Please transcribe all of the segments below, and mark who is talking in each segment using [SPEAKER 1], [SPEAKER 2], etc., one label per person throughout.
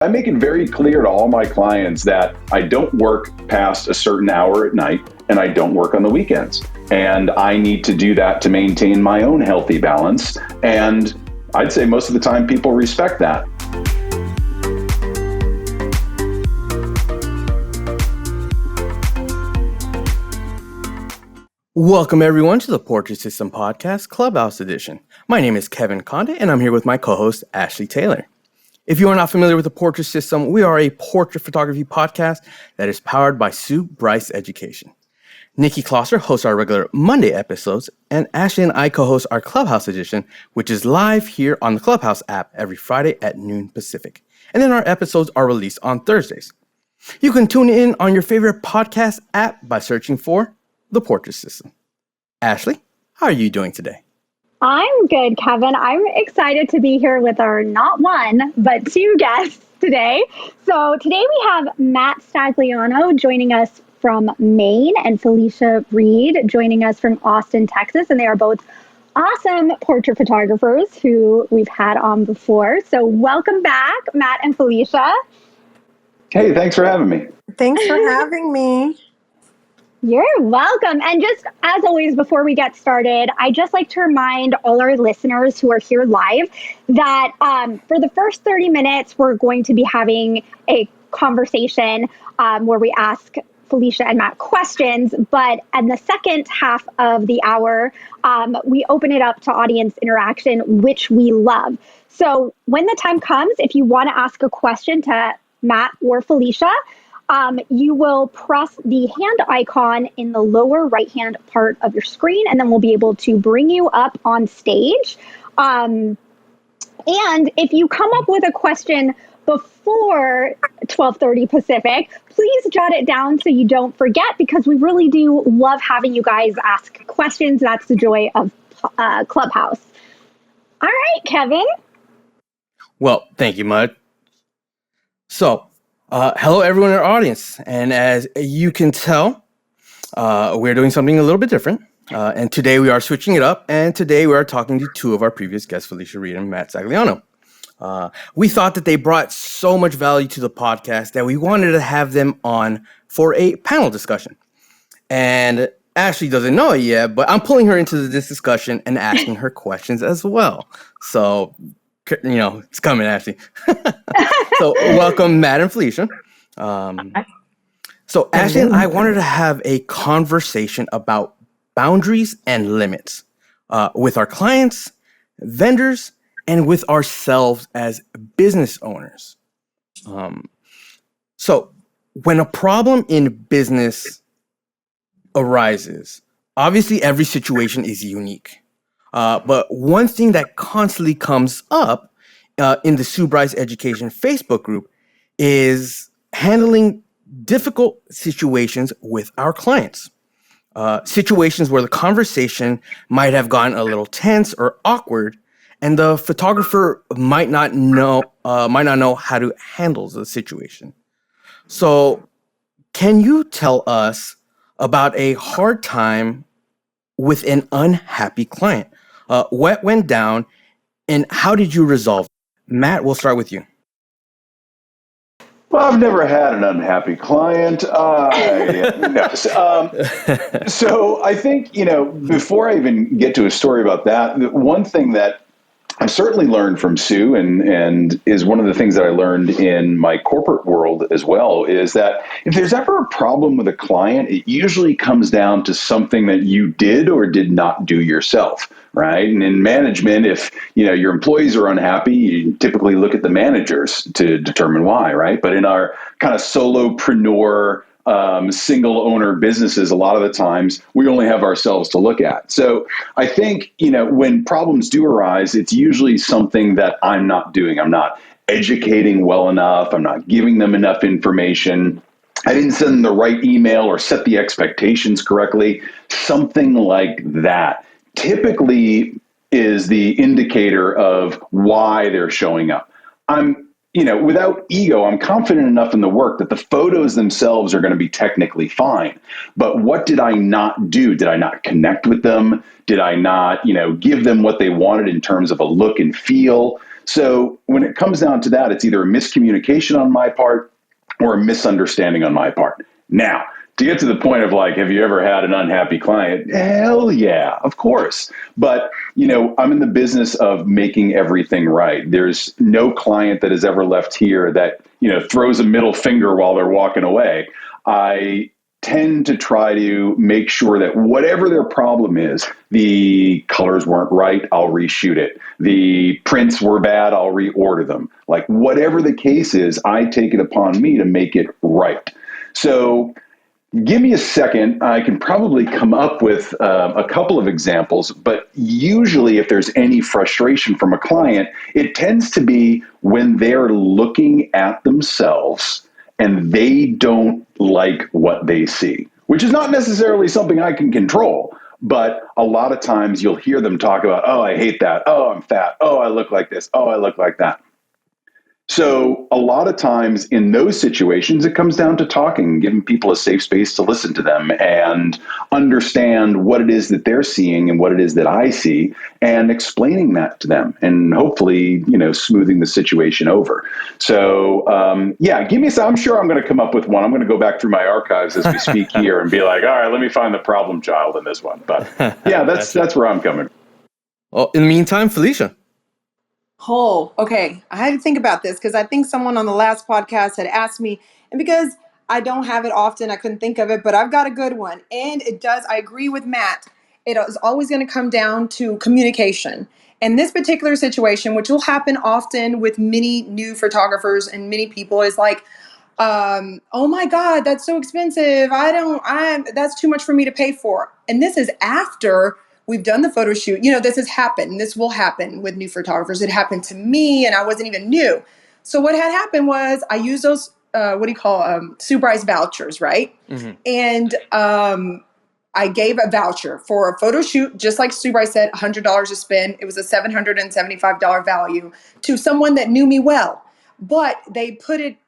[SPEAKER 1] I make it very clear to all my clients that I don't work past a certain hour at night and I don't work on the weekends. And I need to do that to maintain my own healthy balance. And I'd say most of the time people respect that.
[SPEAKER 2] Welcome everyone to the Portrait System Podcast, Clubhouse Edition. My name is Kevin Conde and I'm here with my co-host, Ashleigh Taylor. If you are not familiar with the Portrait System, we are a portrait photography podcast that is powered by Sue Bryce Education. Nikki Klosser hosts our regular Monday episodes, and Ashley and I co-host our Clubhouse Edition, which is live here on the Clubhouse app every Friday at noon Pacific. And then our episodes are released on Thursdays. You can tune in on your favorite podcast app by searching for the Portrait System. Ashley, how are you doing today?
[SPEAKER 3] I'm good, Kevin. I'm excited to be here with our not one, but two guests today. So today we have Matt Stagliano joining us from Maine and Felicia Reid joining us from Austin, Texas. And they are both awesome portrait photographers who we've had on before. So welcome back, Matt and Felicia.
[SPEAKER 1] Hey, thanks for having me.
[SPEAKER 4] Thanks for having me.
[SPEAKER 3] You're welcome. And just as always, before we get started, I just like to remind all our listeners who are here live that for the first 30 minutes, we're going to be having a conversation where we ask Felicia and Matt questions. But in the second half of the hour, we open it up to audience interaction, which we love. So when the time comes, if you want to ask a question to Matt or Felicia, you will press the hand icon in the lower right-hand part of your screen, and then we'll be able to bring you up on stage. And if you come up with a question before 12:30 Pacific, please jot it down so you don't forget, because we really do love having you guys ask questions. That's the joy of Clubhouse. All right, Kevin.
[SPEAKER 2] Well, thank you, Mud. So, hello, everyone in our audience. And as you can tell, we're doing something a little bit different. And today we are switching it up. And today we are talking to two of our previous guests, Felicia Reid and Matt Sagliano. We thought that they brought so much value to the podcast that we wanted to have them on for a panel discussion. And Ashley doesn't know it yet, but I'm pulling her into this discussion and asking her questions as well. So, you know, it's coming, Ashley. So welcome, Matt and Felicia. So Ashley and I wanted to have a conversation about boundaries and limits with our clients, vendors, and with ourselves as business owners. So when a problem in business arises, obviously every situation is unique. But one thing that constantly comes up in the Sue Bryce Education Facebook group is handling difficult situations with our clients. Situations where the conversation might have gone a little tense or awkward, and the photographer might not know how to handle the situation. So, can you tell us about a hard time with an unhappy client? What went down, and how did you resolve it? Matt, we'll start with you.
[SPEAKER 1] Well, I've never had an unhappy client. No. So I think, before I even get to a story about that, one thing that I've certainly learned from Sue and is one of the things that I learned in my corporate world as well, is that if there's ever a problem with a client, it usually comes down to something that you did or did not do yourself, right? And in management, if your employees are unhappy, you typically look at the managers to determine why, right? But in our kind of solopreneur single owner businesses, a lot of the times we only have ourselves to look at. So I think, when problems do arise, it's usually something that I'm not doing. I'm not educating well enough. I'm not giving them enough information. I didn't send them the right email or set the expectations correctly. Something like that typically is the indicator of why they're showing up. Without ego, I'm confident enough in the work that the photos themselves are going to be technically fine. But what did I not do? Did I not connect with them? Did I not, give them what they wanted in terms of a look and feel? So when it comes down to that, it's either a miscommunication on my part or a misunderstanding on my part. Now, to get to the point of like, have you ever had an unhappy client? Hell yeah, of course. But, I'm in the business of making everything right. There's no client that has ever left here that, throws a middle finger while they're walking away. I tend to try to make sure that whatever their problem is, the colors weren't right, I'll reshoot it. The prints were bad, I'll reorder them. Like whatever the case is, I take it upon me to make it right. So give me a second. I can probably come up with a couple of examples, but usually if there's any frustration from a client, it tends to be when they're looking at themselves and they don't like what they see, which is not necessarily something I can control. But a lot of times you'll hear them talk about, oh, I hate that. Oh, I'm fat. Oh, I look like this. Oh, I look like that. So a lot of times in those situations, it comes down to talking, giving people a safe space to listen to them and understand what it is that they're seeing and what it is that I see and explaining that to them and hopefully, smoothing the situation over. So, give me some. I'm sure I'm going to come up with one. I'm going to go back through my archives as we speak here and be like, all right, let me find the problem child in this one. But yeah, that's where I'm coming from.
[SPEAKER 2] Well, in the meantime, Felicia.
[SPEAKER 4] Oh, okay. I had to think about this because I think someone on the last podcast had asked me, and because I don't have it often, I couldn't think of it, but I've got a good one. And it does, I agree with Matt. It is always going to come down to communication. And this particular situation, which will happen often with many new photographers and many people, is like, oh my God, that's so expensive. That's too much for me to pay for. And this is after we've done the photo shoot. This has happened. This will happen with new photographers. It happened to me and I wasn't even new. So what had happened was I used those, Sue Bryce vouchers, right?
[SPEAKER 2] Mm-hmm.
[SPEAKER 4] And I gave a voucher for a photo shoot, just like Sue Bryce said, $100 to spend. It was a $775 value to someone that knew me well. But they put it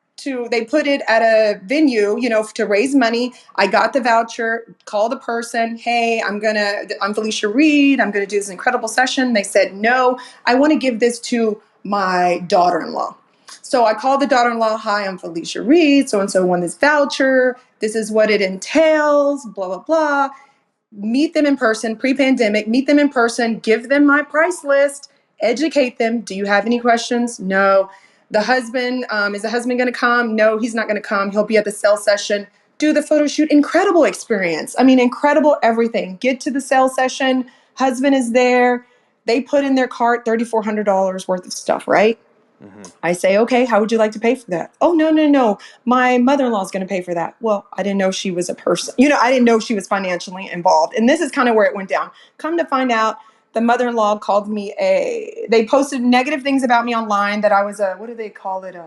[SPEAKER 4] at a venue, to raise money. I got the voucher, called the person. Hey, I'm Felicia Reid. I'm going to do this incredible session. They said, no, I want to give this to my daughter-in-law. So I called the daughter-in-law. Hi, I'm Felicia Reid. So-and-so won this voucher. This is what it entails, blah, blah, blah. Meet them in person, pre-pandemic, meet them in person, give them my price list, educate them. Do you have any questions? No. The husband, is the husband going to come? No, he's not going to come. He'll be at the sales session. Do the photo shoot. Incredible experience. I mean, incredible everything. Get to the sales session. Husband is there. They put in their cart $3,400 worth of stuff, right? Mm-hmm. I say, okay, how would you like to pay for that? Oh, no. My mother-in-law is going to pay for that. Well, I didn't know she was a person. I didn't know she was financially involved. And this is kind of where it went down. Come to find out, the mother-in-law called me they posted negative things about me online that I was what do they call it?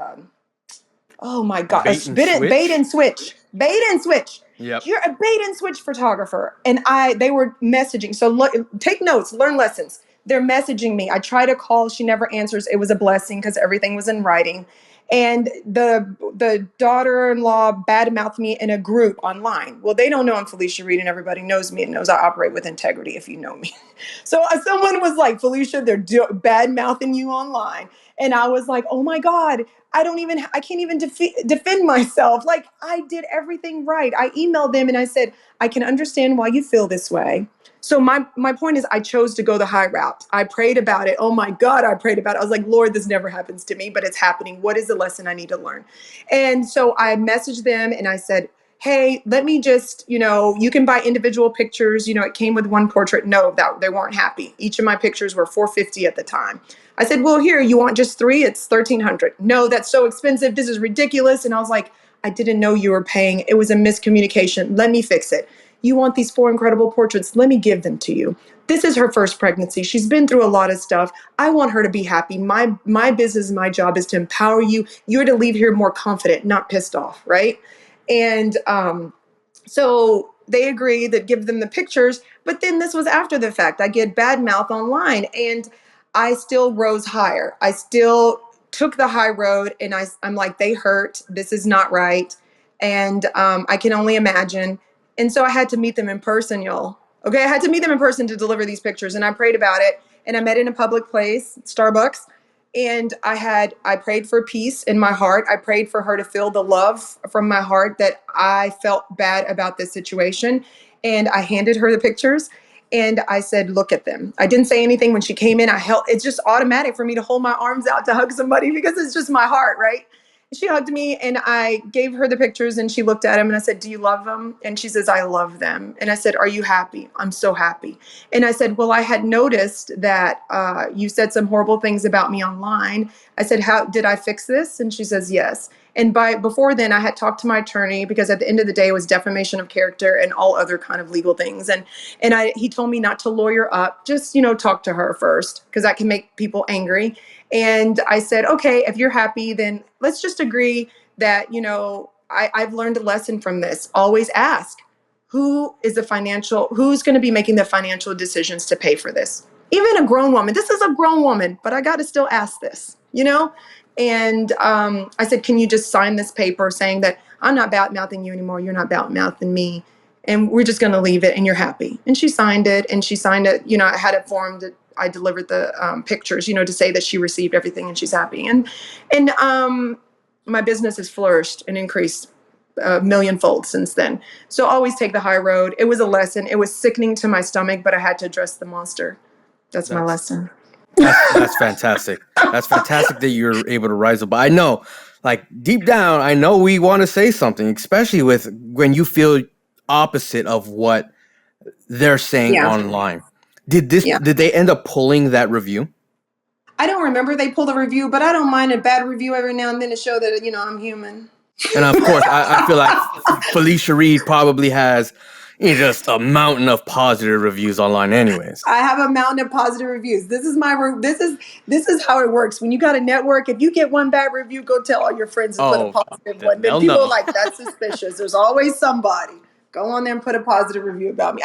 [SPEAKER 4] Oh my God. Bait and switch. Bait and switch.
[SPEAKER 2] Yep.
[SPEAKER 4] You're a bait and switch photographer. And they were messaging. So take notes, learn lessons. They're messaging me. I try to call. She never answers. It was a blessing because everything was in writing. And the daughter-in-law badmouthed me in a group online. Well, they don't know I'm Felicia Reid, and everybody knows me and knows I operate with integrity if you know me. So someone was like, Felicia, they're bad-mouthing you online. And I was like, oh my God, I can't even defend myself. Like, I did everything right. I emailed them and I said, I can understand why you feel this way. So my point is I chose to go the high route. I prayed about it. Oh my God, I prayed about it. I was like, Lord, this never happens to me, but it's happening. What is the lesson I need to learn? And so I messaged them and I said, hey, let me just, you can buy individual pictures. It came with one portrait. No, they weren't happy. Each of my pictures were $450 at the time. I said, well, here, you want just 3? It's $1,300. No, that's so expensive. This is ridiculous. And I was like, I didn't know you were paying. It was a miscommunication. Let me fix it. You want these 4 incredible portraits? Let me give them to you. This is her first pregnancy. She's been through a lot of stuff. I want her to be happy. My business, my job is to empower you. You're to leave here more confident, not pissed off, right? And so they agreed that give them the pictures. But then this was after the fact. I get bad mouth online, and I still rose higher. I still took the high road, and I'm like, they hurt. This is not right. And I can only imagine. And so I had to meet them in person, y'all. Okay, I had to meet them in person to deliver these pictures. And I prayed about it. And I met in a public place, Starbucks. And I prayed for peace in my heart. I prayed for her to feel the love from my heart that I felt bad about this situation. And I handed her the pictures and I said, look at them. I didn't say anything when she came in. It's just automatic for me to hold my arms out to hug somebody because it's just my heart, right? She hugged me and I gave her the pictures and she looked at them and I said, do you love them? And she says, I love them. And I said, are you happy? I'm so happy. And I said, well, I had noticed that you said some horrible things about me online. I said, how did I fix this? And she says, yes. And before then, I had talked to my attorney because at the end of the day, it was defamation of character and all other kind of legal things. And he told me not to lawyer up, just, talk to her first because that can make people angry. And I said, okay, if you're happy, then let's just agree that, I've learned a lesson from this. Always ask, who's going to be making the financial decisions to pay for this? Even a grown woman. This is a grown woman, but I got to still ask this, And I said, can you just sign this paper saying that I'm not bad-mouthing you anymore. You're not bad-mouthing me. And we're just going to leave it and you're happy. And she signed it I had it formed. I delivered the pictures, to say that she received everything and she's happy. And my business has flourished and increased a millionfold since then. So always take the high road. It was a lesson. It was sickening to my stomach, but I had to address the monster. That's my lesson.
[SPEAKER 2] That's fantastic. That's fantastic that you're able to rise up. But I know, like deep down, I know we want to say something, especially with when you feel opposite of what they're saying online. Did they end up pulling that review?
[SPEAKER 4] I don't remember they pulled a review, but I don't mind a bad review every now and then to show that, I'm human.
[SPEAKER 2] And of course, I feel like Felicia Reid probably has just a mountain of positive reviews online anyways.
[SPEAKER 4] I have a mountain of positive reviews. This is how it works. When you got a network, if you get one bad review, go tell all your friends and put a positive one. Then people are like, that's suspicious. There's always somebody. Go on there and put a positive review about me.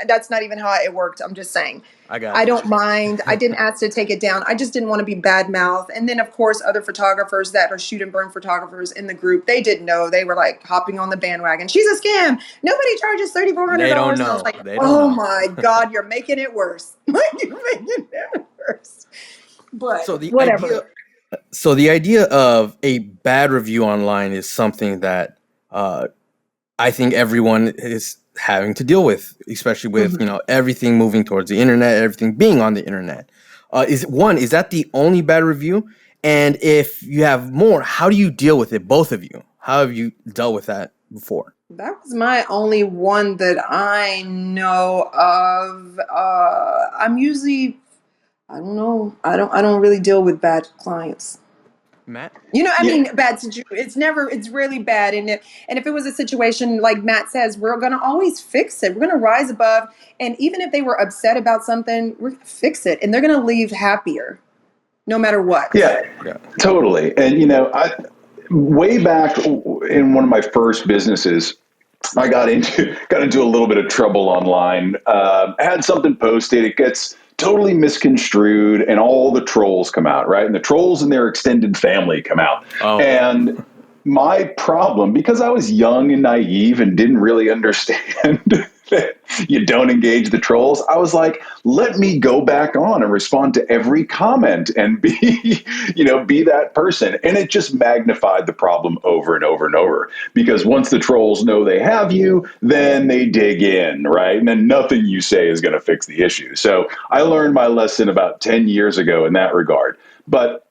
[SPEAKER 4] That's not even how it worked. I'm just saying. I don't mind. I didn't ask to take it down. I just didn't want to be bad mouth. And then, of course, other photographers that are shoot and burn photographers in the group, they didn't know. They were like hopping on the bandwagon. She's a scam. Nobody charges $3,400.
[SPEAKER 2] They don't know.
[SPEAKER 4] And I was like, oh my God, you're making it worse. You're making it worse. But whatever.
[SPEAKER 2] The idea of a bad review online is something that I think everyone is having to deal with, especially with everything moving towards the internet, everything being on the internet. Is that the only bad review? And if you have more, how do you deal with it, both of you? How have you dealt with that before?
[SPEAKER 4] That was my only one that I know of. I'm usually, I don't know. I don't really deal with bad clients.
[SPEAKER 2] Matt?
[SPEAKER 4] Bad situation. It's really bad. And if it was a situation like Matt says, we're going to always fix it. We're going to rise above. And even if they were upset about something, we're going to fix it. And they're going to leave happier no matter what.
[SPEAKER 1] Yeah. Totally. And, way back in one of my first businesses, I got into a little bit of trouble online. I had something posted. It gets totally misconstrued and all the trolls come out, right? And the trolls and their extended family come out. Oh. And my problem, because I was young and naive and didn't really understand that you don't engage the trolls, I was like, let me go back on and respond to every comment and be that person. And it just magnified the problem over and over and over, because once the trolls know they have you, then they dig in, right? And then nothing you say is going to fix the issue. So I learned my lesson about 10 years ago in that regard. But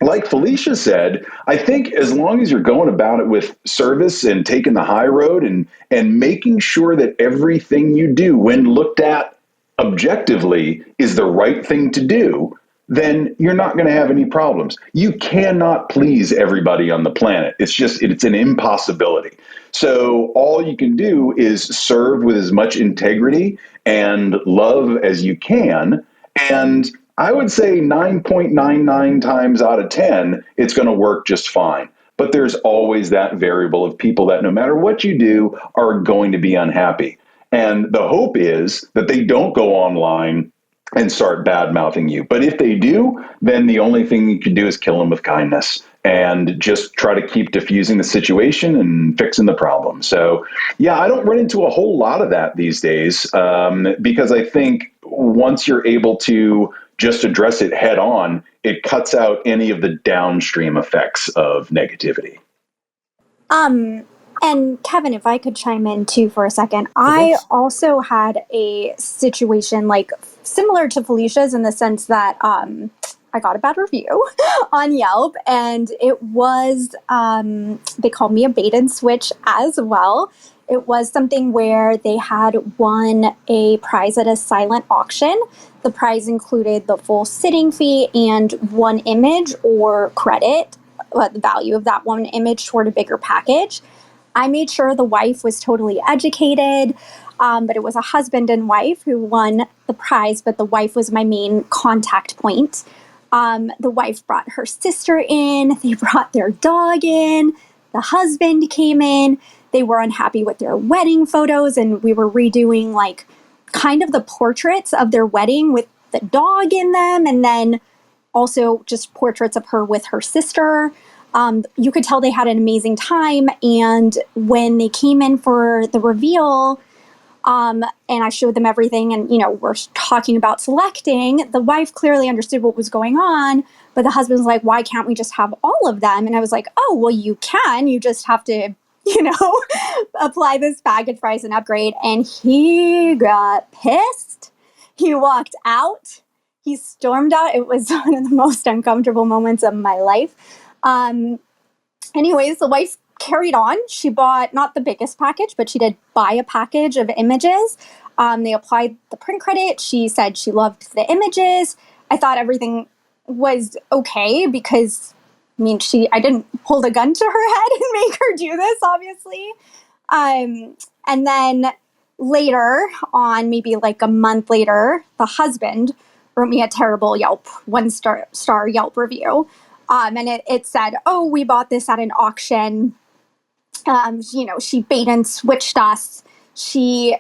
[SPEAKER 1] like Felicia said, I think as long as you're going about it with service and taking the high road and making sure that everything you do, when looked at objectively, is the right thing to do, then you're not going to have any problems. You cannot please everybody on the planet. It's an impossibility. So all you can do is serve with as much integrity and love as you can. And I would say 9.99 times out of 10, it's going to work just fine. But there's always that variable of people that no matter what you do are going to be unhappy. And the hope is that they don't go online and start bad-mouthing you. But if they do, then the only thing you can do is kill them with kindness and just try to keep diffusing the situation and fixing the problem. So, yeah, I don't run into a whole lot of that these days because I think once you're able to just address it head on, it cuts out any of the downstream effects of negativity.
[SPEAKER 5] And Kevin, if I could chime in too for a second, I also had a situation like similar to Felicia's in the sense that I got a bad review on Yelp, and it was they called me a bait and switch as well. It was something where they had won a prize at a silent auction. The prize included the full sitting fee and one image or credit, the value of that one image toward a bigger package. I made sure the wife was totally educated, but it was a husband and wife who won the prize, but the wife was my main contact point. The wife brought her sister in, they brought their dog in, the husband came in, they were unhappy with their wedding photos, and we were redoing like kind of the portraits of their wedding with the dog in them, and then also just portraits of her with her sister. You could tell they had an amazing time. And when they came in for the reveal, and I showed them everything and, we're talking about selecting, the wife clearly understood what was going on, but the husband was like, why can't we just have all of them? And I was like, oh, well, you can. You just have to, apply this package price and upgrade. And he got pissed. He walked out. He stormed out. It was one of the most uncomfortable moments of my life. Anyways, the wife carried on. She bought not the biggest package, but she did buy a package of images. They applied the print credit. She said she loved the images. I thought everything was okay because, I didn't hold a gun to her head and make her do this, obviously. And then later on, maybe like a month later, the husband wrote me a terrible one-star Yelp review. And it said, oh, we bought this at an auction. She bait and switched us. She,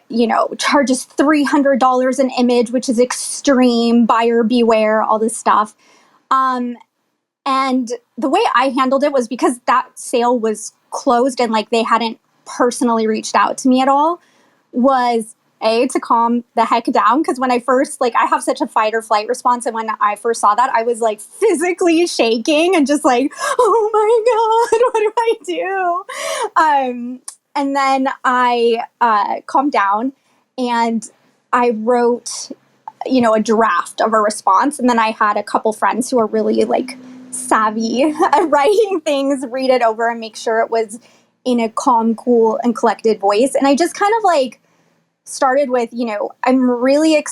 [SPEAKER 5] charges $300 an image, which is extreme, buyer beware, all this stuff. And the way I handled it was because that sale was closed and like they hadn't personally reached out to me at all, was to calm the heck down. Because when I first, I have such a fight or flight response. And when I first saw that, I was like physically shaking and just like, oh my God, what do I do? And then I calmed down and I wrote, a draft of a response. And then I had a couple friends who are really savvy at writing things, read it over and make sure it was in a calm, cool, and collected voice. And I just kind of started with, I'm really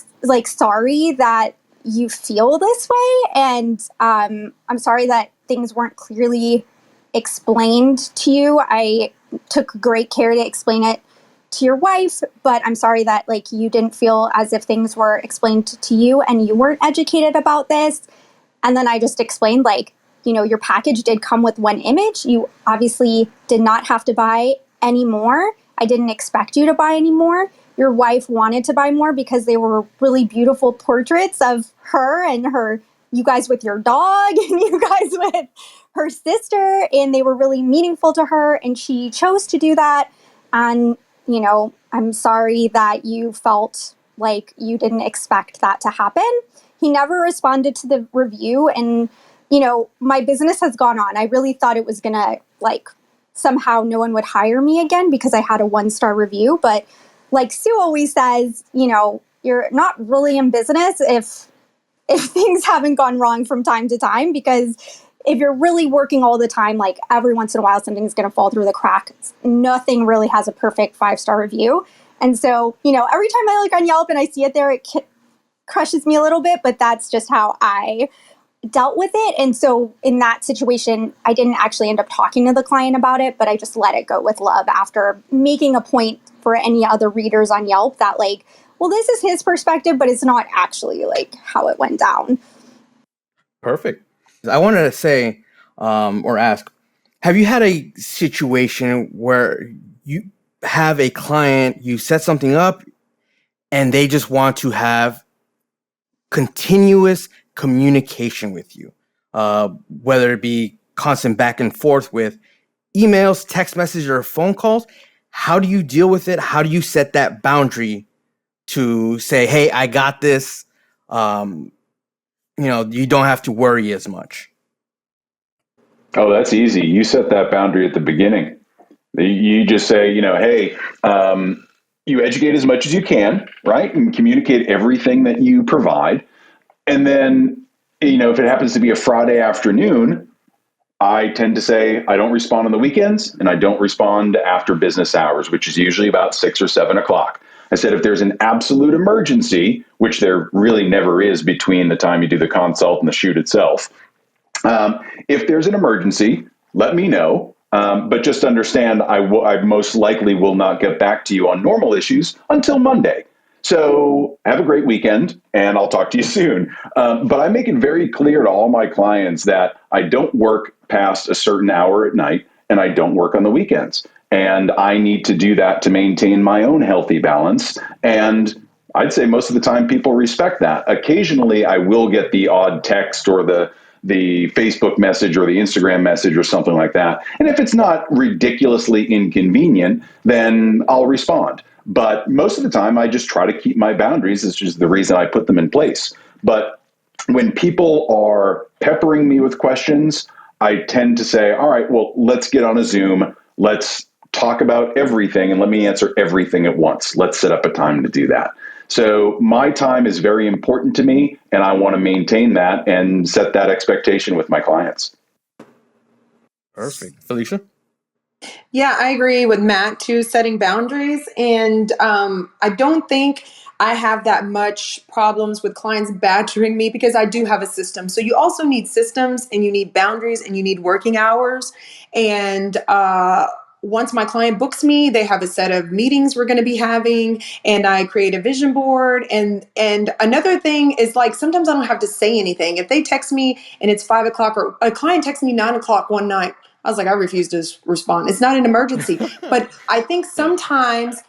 [SPEAKER 5] sorry that you feel this way. And I'm sorry that things weren't clearly explained to you. I took great care to explain it to your wife, but I'm sorry that you didn't feel as if things were explained to you and you weren't educated about this. And then I just explained your package did come with one image. You obviously did not have to buy any more. I didn't expect you to buy any more. Your wife wanted to buy more because they were really beautiful portraits of her and you guys with your dog and you guys with her sister, and they were really meaningful to her, and she chose to do that. And, I'm sorry that you felt like you didn't expect that to happen. He never responded to the review, and, my business has gone on. I really thought it was going to, somehow no one would hire me again because I had a 1-star review, but like Sue always says, you're not really in business if things haven't gone wrong from time to time, because if you're really working all the time, every once in a while, something's going to fall through the cracks. Nothing really has a perfect 5-star review. And so, every time I look on Yelp and I see it there, it crushes me a little bit, but that's just how I dealt with it. And so in that situation, I didn't actually end up talking to the client about it, but I just let it go with love after making a point for any other readers on Yelp that well, this is his perspective, but it's not actually how it went down.
[SPEAKER 2] Perfect. I wanted to say or ask, have you had a situation where you have a client, you set something up and they just want to have continuous communication with you, whether it be constant back and forth with emails, text messages, or phone calls? How do you deal with it? How do you set that boundary to say, hey, I got this? you don't have to worry as much?
[SPEAKER 1] Oh, that's easy. You set that boundary at the beginning. You just say, hey, you educate as much as you can, right? And communicate everything that you provide. And then, if it happens to be a Friday afternoon, I tend to say I don't respond on the weekends and I don't respond after business hours, which is usually about 6 or 7 o'clock. I said, if there's an absolute emergency, which there really never is between the time you do the consult and the shoot itself, if there's an emergency, let me know. But just understand, I most likely will not get back to you on normal issues until Monday. So have a great weekend, and I'll talk to you soon. But I make it very clear to all my clients that I don't work past a certain hour at night, and I don't work on the weekends. And I need to do that to maintain my own healthy balance. And I'd say most of the time people respect that. Occasionally, I will get the odd text or the Facebook message or the Instagram message or something like that. And if it's not ridiculously inconvenient, then I'll respond. But most of the time, I just try to keep my boundaries. It's just the reason I put them in place. But when people are peppering me with questions, I tend to say, all right, well, let's get on a Zoom. Let's talk about everything and let me answer everything at once. Let's set up a time to do that. So my time is very important to me, and I want to maintain that and set that expectation with my clients.
[SPEAKER 2] Perfect. Felicia?
[SPEAKER 4] Yeah, I agree with Matt too, setting boundaries. And I don't think I have that much problems with clients badgering me because I do have a system. So you also need systems and you need boundaries and you need working hours. And once my client books me, they have a set of meetings we're going to be having, and I create a vision board. And another thing is, like, sometimes I don't have to say anything. If they text me and it's 5 o'clock, or a client texts me 9 o'clock one night, I was like, I refuse to respond. It's not an emergency. But I think sometimes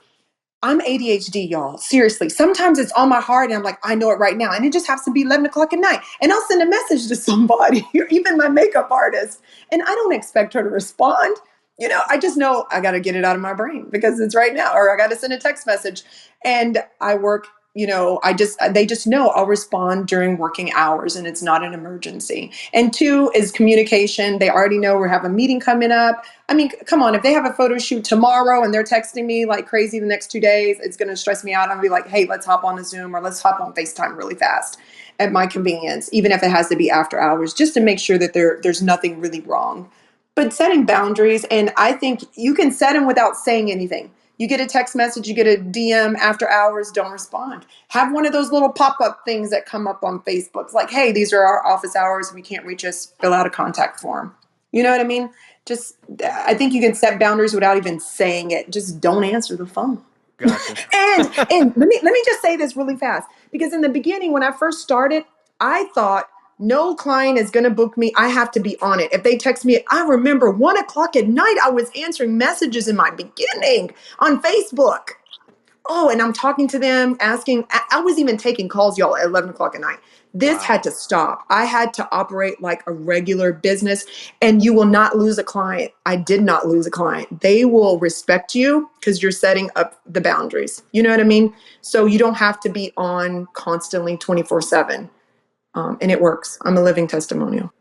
[SPEAKER 4] I'm ADHD, y'all. Seriously. Sometimes it's on my heart and I'm like, I know it right now. And it just happens to be 11 o'clock at night. And I'll send a message to somebody, or even my makeup artist. And I don't expect her to respond. I just know I got to get it out of my brain because it's right now, or I got to send a text message. And I work, they just know I'll respond during working hours and it's not an emergency. And two is communication. They already know we have a meeting coming up. I mean, come on, if they have a photo shoot tomorrow and they're texting me like crazy the next 2 days, it's going to stress me out. I'm going to be like, hey, let's hop on a Zoom or let's hop on FaceTime really fast at my convenience, even if it has to be after hours, just to make sure that there's nothing really wrong. But setting boundaries, and I think you can set them without saying anything. You get a text message, you get a DM after hours, don't respond. Have one of those little pop-up things that come up on Facebook. It's like, hey, these are our office hours. If you can't reach us, fill out a contact form. You know what I mean? I think you can set boundaries without even saying it. Just don't answer the phone.
[SPEAKER 2] Gotcha.
[SPEAKER 4] and let me just say this really fast, because in the beginning, when I first started, I thought no client is going to book me. I have to be on it. If they text me, I remember 1 o'clock at night, I was answering messages in my beginning on Facebook. Oh, and I'm talking to them, asking. I was even taking calls, y'all, at 11 o'clock at night. This had to stop. I had to operate like a regular business, and you will not lose a client. I did not lose a client. They will respect you because you're setting up the boundaries. You know what I mean? So you don't have to be on constantly 24/7. And it works. I'm a living testimonial.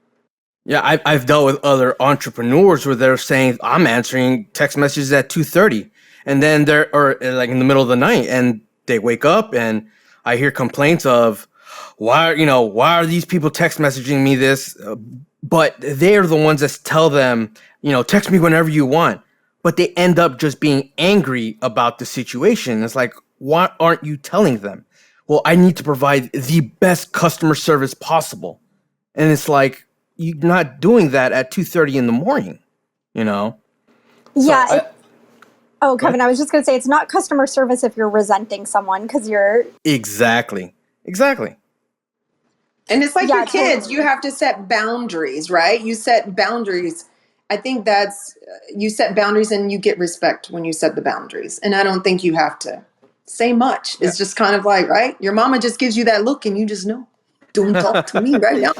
[SPEAKER 2] Yeah, I've dealt with other entrepreneurs where they're saying I'm answering text messages at 2:30, and then or like in the middle of the night, and they wake up, and I hear complaints of why are these people text messaging me this? But they're the ones that tell them, text me whenever you want. But they end up just being angry about the situation. It's like, why aren't you telling them? Well, I need to provide the best customer service possible, and it's like, you're not doing that at 2:30 in the morning, So
[SPEAKER 5] Yeah. Kevin, I was just going to say, it's not customer service if you're resenting someone because you're...
[SPEAKER 2] Exactly.
[SPEAKER 4] And it's like your kids,
[SPEAKER 5] totally.
[SPEAKER 4] you have to set boundaries, right? You set boundaries. I think you set boundaries and you get respect when you set the boundaries. And I don't think you have to say much. It's just kind of like, right? Your mama just gives you that look and you just know. Don't talk to me right now.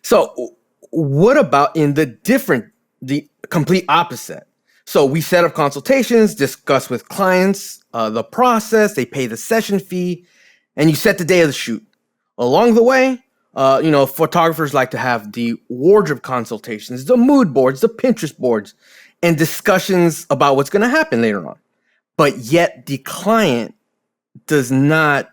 [SPEAKER 2] So what about in the complete opposite? So we set up consultations, discuss with clients the process, they pay the session fee, and you set the day of the shoot. Along the way, photographers like to have the wardrobe consultations, the mood boards, the Pinterest boards, and discussions about what's going to happen later on. But yet the client does not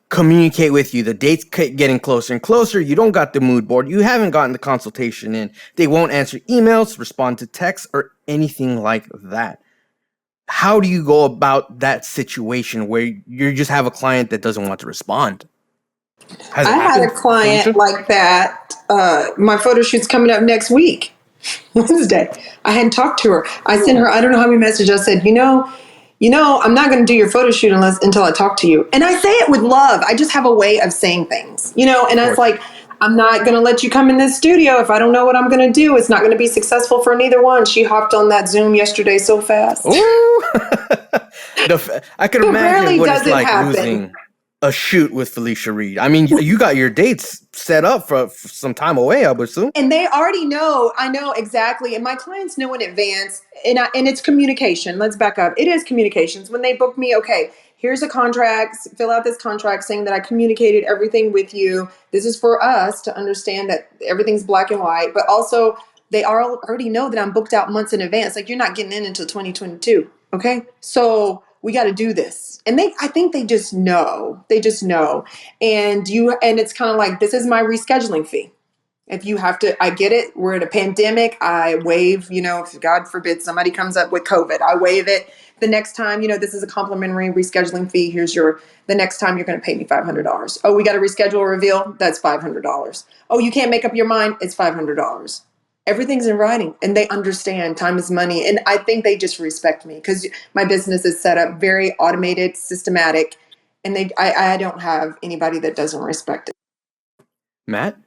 [SPEAKER 2] communicate with you. The date's getting closer and closer. You don't got the mood board. You haven't gotten the consultation in. They won't answer emails, respond to texts, or anything like that. How do you go about that situation where you just have a client that doesn't want to respond?
[SPEAKER 4] I had a client
[SPEAKER 2] Felicia?
[SPEAKER 4] like that. My photo shoot's coming up next week, Wednesday. I hadn't talked to her. I sent her, I don't know how many messages. I said, I'm not going to do your photo shoot until I talk to you. And I say it with love. I just have a way of saying things, and I was like, I'm not going to let you come in this studio if I don't know what I'm going to do. It's not going to be successful for neither one. She hopped on that Zoom yesterday so fast.
[SPEAKER 2] Ooh. I can imagine what it's like losing a shoot with Felicia Reid. I mean, you got your dates set up for some time away, I would assume.
[SPEAKER 4] And they already know. I know exactly. And my clients know in advance. And it's communication. Let's back up. It is communications. When they book me, okay, here's a contract. Fill out this contract saying that I communicated everything with you. This is for us to understand that everything's black and white. But also, they already know that I'm booked out months in advance. Like, you're not getting in until 2022. Okay? So we got to do this. And I think they just know. They just know. And it's kind of like, this is my rescheduling fee. If you have to, I get it. We're in a pandemic. I waive, if God forbid somebody comes up with COVID, I waive it. The next time, this is a complimentary rescheduling fee. The next time you're going to pay me $500. Oh, we got to reschedule a reveal. That's $500. Oh, you can't make up your mind. It's $500. Everything's in writing, and they understand time is money. And I think they just respect me because my business is set up very automated, systematic, and I don't have anybody that doesn't respect it.
[SPEAKER 2] Matt?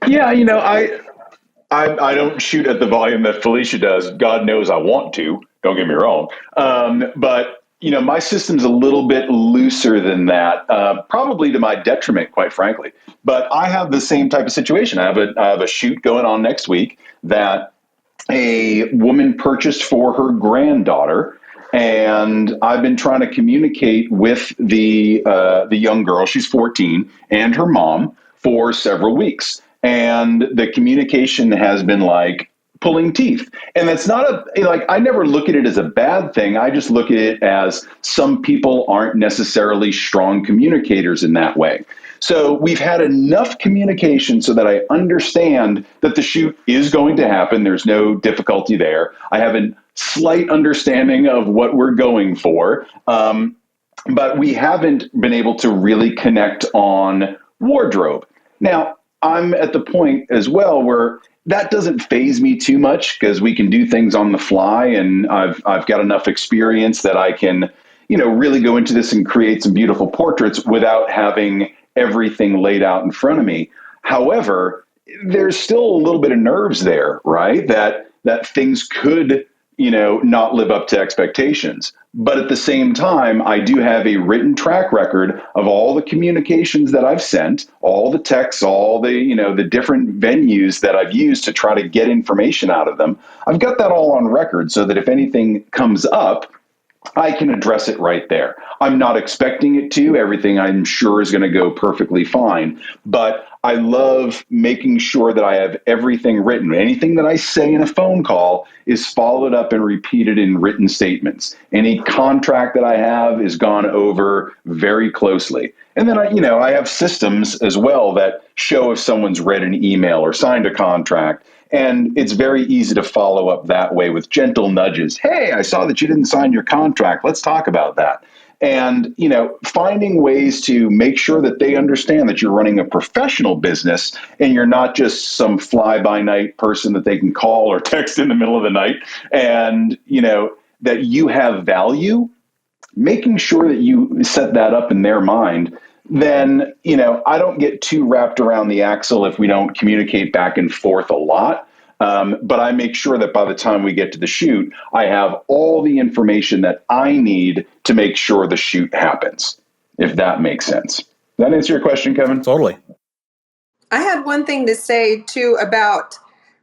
[SPEAKER 1] Yeah, I don't shoot at the volume that Felicia does. God knows I want to. Don't get me wrong. But my system's a little bit looser than that, probably to my detriment, quite frankly. But I have the same type of situation. I have a shoot going on next week that a woman purchased for her granddaughter. And I've been trying to communicate with the young girl, she's 14, and her mom for several weeks. And the communication has been like pulling teeth. And that's not I never look at it as a bad thing. I just look at it as some people aren't necessarily strong communicators in that way. So we've had enough communication so that I understand that the shoot is going to happen. There's no difficulty there. I have a slight understanding of what we're going for. But we haven't been able to really connect on wardrobe. Now, I'm at the point as well where that doesn't faze me too much because we can do things on the fly, and I've got enough experience that I can, really go into this and create some beautiful portraits without having everything laid out in front of me. However, there's still a little bit of nerves there, right? That things could, not live up to expectations. But at the same time, I do have a written track record of all the communications that I've sent, all the texts, all the, the different venues that I've used to try to get information out of them. I've got that all on record so that if anything comes up, I can address it right there. I'm not expecting it to. Everything I'm sure is going to go perfectly fine. But I love making sure that I have everything written. Anything that I say in a phone call is followed up and repeated in written statements. Any contract that I have is gone over very closely. And then I have systems as well that show if someone's read an email or signed a contract. And it's very easy to follow up that way with gentle nudges. Hey, I saw that you didn't sign your contract. Let's talk about that. And, finding ways to make sure that they understand that you're running a professional business and you're not just some fly-by-night person that they can call or text in the middle of the night. And, that you have value, making sure that you set that up in their mind. Then, I don't get too wrapped around the axle if we don't communicate back and forth a lot. But I make sure that by the time we get to the shoot, I have all the information that I need to make sure the shoot happens, if that makes sense. Does that answer your question, Kevin?
[SPEAKER 2] Totally.
[SPEAKER 4] I had one thing to say, too, about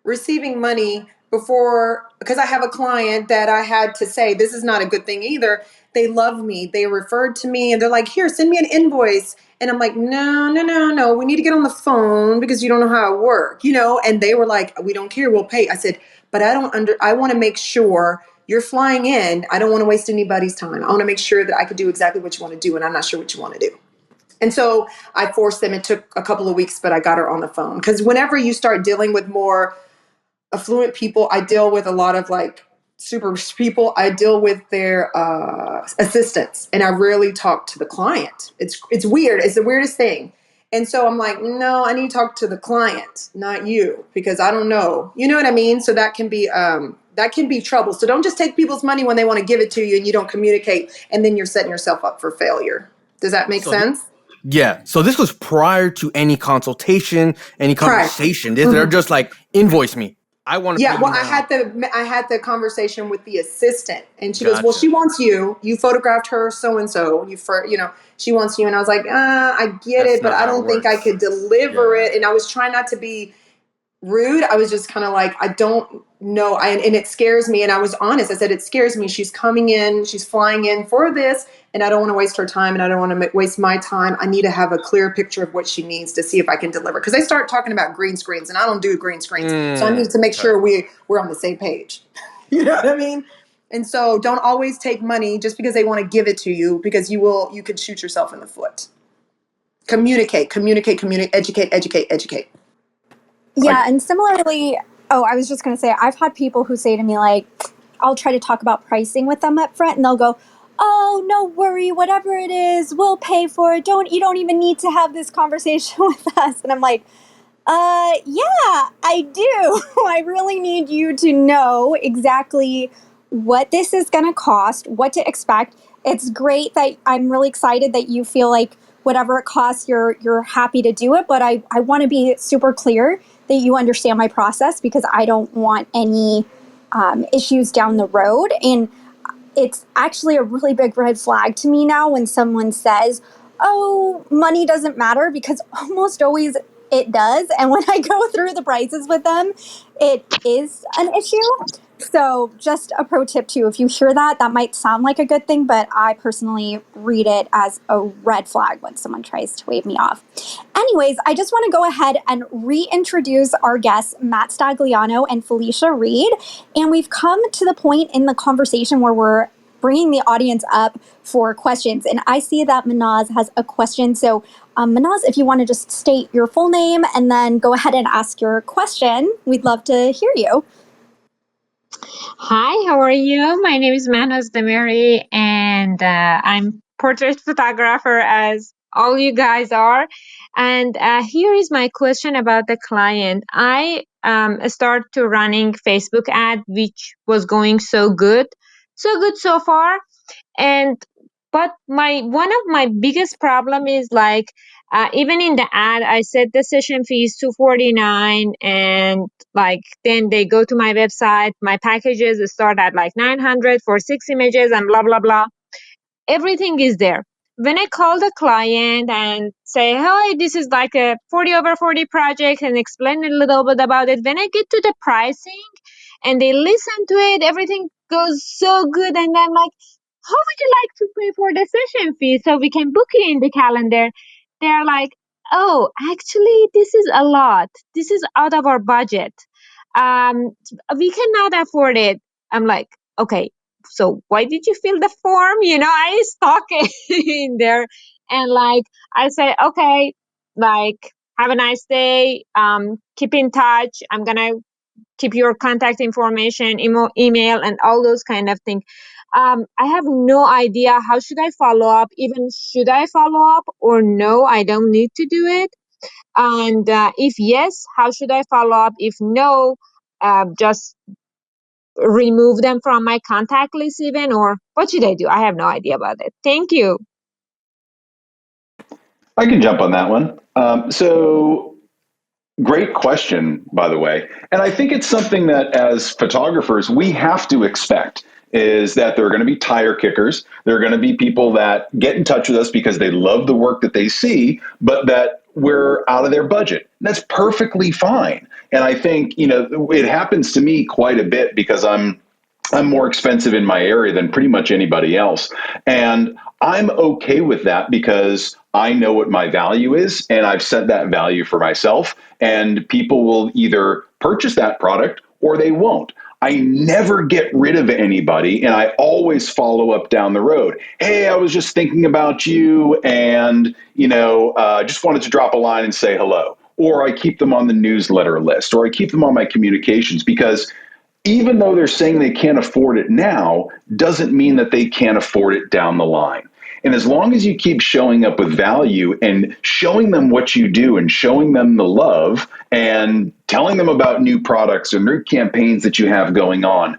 [SPEAKER 4] receiving money before, because I have a client that I had to say, this is not a good thing either. they love me. They referred to me and they're like, here, send me an invoice. And I'm like, no. We need to get on the phone because you don't know how it works, And they were like, we don't care. We'll pay. I said, but I want to make sure you're flying in. I don't want to waste anybody's time. I want to make sure that I could do exactly what you want to do. And I'm not sure what you want to do. And so I forced them. It took a couple of weeks, but I got her on the phone. Because whenever you start dealing with more affluent people, I deal with a lot of like super rich people. I deal with their assistants, and I rarely talk to the client. It's weird. It's the weirdest thing. And so I'm like, no, I need to talk to the client, not you, because I don't know. You know what I mean? So that can be trouble. So don't just take people's money when they want to give it to you and you don't communicate, and then you're setting yourself up for failure. Does that make sense?
[SPEAKER 2] Yeah. So this was prior to any consultation, any conversation.
[SPEAKER 4] Prior.
[SPEAKER 2] They're just like, invoice me. I want to.
[SPEAKER 4] Yeah. Well, I had the conversation with the assistant, and she goes, "Well, she wants you. You photographed her, so and so. She wants you." And I was like, "I get it, but I don't think I could deliver it." And I was trying not to be rude. I was just kind of like, I don't know. And it scares me. And I was honest. I said, it scares me. She's coming in, she's flying in for this, and I don't want to waste her time, and I don't want to waste my time. I need to have a clear picture of what she needs to see if I can deliver. Because they start talking about green screens, and I don't do green screens. So I need to make sure we're on the same page. You know what I mean? And so don't always take money just because they want to give it to you, because you could shoot yourself in the foot. Communicate, educate.
[SPEAKER 5] Yeah, and similarly, I was just going to say, I've had people who say to me, like, I'll try to talk about pricing with them up front, and they'll go, oh, no worry, whatever it is, we'll pay for it. You don't even need to have this conversation with us. And I'm like, yeah, I do. I really need you to know exactly what this is going to cost, what to expect. It's great that I'm really excited that you feel like whatever it costs, you're happy to do it. But I want to be super clear that you understand my process, because I don't want any issues down the road. And it's actually a really big red flag to me now when someone says, oh, money doesn't matter, because almost always it does. And when I go through the prices with them, it is an issue. So just a pro tip too, if you hear that might sound like a good thing, but I personally read it as a red flag when someone tries to wave me off. Anyways, I just want to go ahead and reintroduce our guests, Matt Stagliano and Felicia Reid. And we've come to the point in the conversation where we're bringing the audience up for questions. And I see that Manaz has a question. So Manaz, if you want to just state your full name and then go ahead and ask your question, we'd love to hear you.
[SPEAKER 6] Hi, how are you? My name is Manos Demiri, and I'm portrait photographer, as all you guys are. And here is my question about the client. I started to running Facebook ad, which was going so good so far. But one of my biggest problem is like, even in the ad, I said the session fee is $249, and like then they go to my website. My packages start at like $900 for 6 images and blah blah blah. Everything is there. When I call the client and say, "Hi, this is like a 40/40 project," and explain a little bit about it, when I get to the pricing and they listen to it, everything goes so good, and I'm like, how would you like to pay for the session fee so we can book you in the calendar? They're like, oh, actually, this is a lot. This is out of our budget. We cannot afford it. I'm like, okay, so why did you fill the form? I stuck it in there, and like I say, okay, like have a nice day. Keep in touch. I'm gonna keep your contact information, email, and all those kind of things. I have no idea how should I follow up. Even should I follow up or no? I don't need to do it. And if yes, how should I follow up? If no, just remove them from my contact list even, or what should I do? I have no idea about it. Thank you.
[SPEAKER 1] I can jump on that one. So great question, by the way. And I think it's something that as photographers, we have to expect is that there are going to be tire kickers. There are going to be people that get in touch with us because they love the work that they see, but that we're out of their budget. That's perfectly fine. And I think, it happens to me quite a bit because I'm I'm more expensive in my area than pretty much anybody else. And I'm okay with that because I know what my value is and I've set that value for myself. And people will either purchase that product or they won't. I never get rid of anybody and I always follow up down the road. Hey, I was just thinking about you and, just wanted to drop a line and say hello. Or I keep them on the newsletter list or I keep them on my communications because even though they're saying they can't afford it now, doesn't mean that they can't afford it down the line. And as long as you keep showing up with value and showing them what you do and showing them the love and telling them about new products or new campaigns that you have going on,